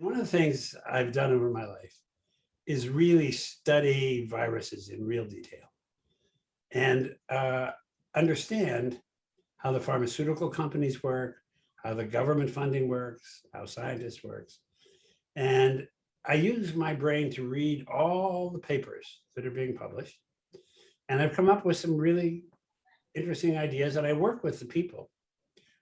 One of the things I've done over my life is really study viruses in real detail and understand how the pharmaceutical companies work, how the government funding works, how scientists works. And I use my brain to read all the papers that are being published. And I've come up with some really interesting ideas, and I work with the people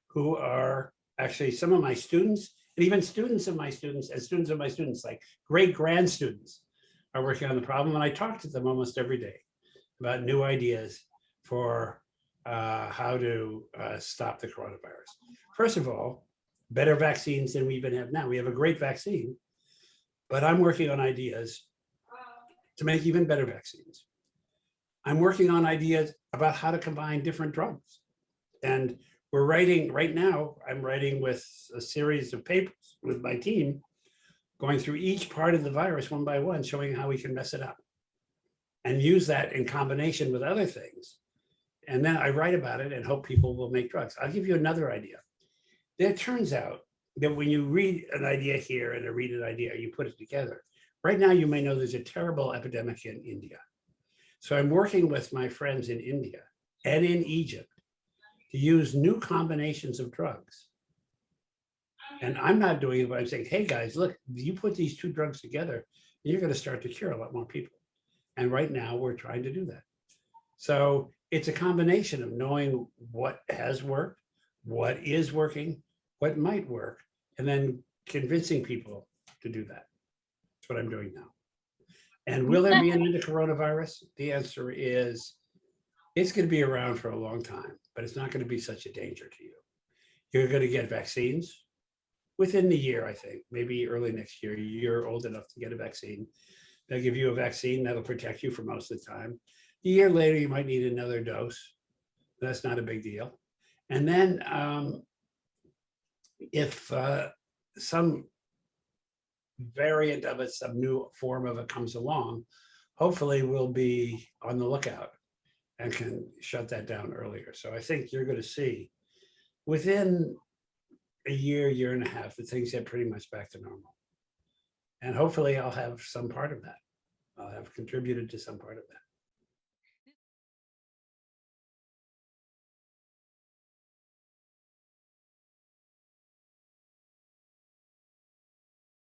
who are actually some of my students, and even students of my students, and students of my students, like great grand students, are working on the problem. And I talk to them almost every day about new ideas for how to stop the coronavirus. First of all, better vaccines than we even have now. We have a great vaccine, but I'm working on ideas to make even better vaccines. I'm working on ideas about how to combine different drugs. And we're writing, right now, I'm writing with a series of papers with my team, going through each part of the virus one by one, showing how we can mess it up and use that in combination with other things. And then I write about it and hope people will make drugs. I'll give you another idea. It turns out that when you read an idea here and read an idea, you put it together. Right now, you may know there's a terrible epidemic in India. So I'm working with my friends in India and in Egypt to use new combinations of drugs. And I'm not doing it, but I'm saying, hey guys, look, you put these two drugs together, you're going to start to cure a lot more people. And right now we're trying to do that. So it's a combination of knowing what has worked, what is working, what might work, and then convincing people to do that. That's what I'm doing now. And will there be an end to coronavirus? The answer is, it's going to be around for a long time, but it's not going to be such a danger to you. You're going to get vaccines within the year, I think, maybe early next year. You're old enough to get a vaccine. They'll give you a vaccine that'll protect you for most of the time. A year later, you might need another dose. That's not a big deal. And then if some variant of it, some new form of it comes along, hopefully we'll be on the lookout and can shut that down earlier. So I think you're going to see within a year, year and a half, that things get pretty much back to normal. And hopefully I'll have some part of that. I'll have contributed to some part of that.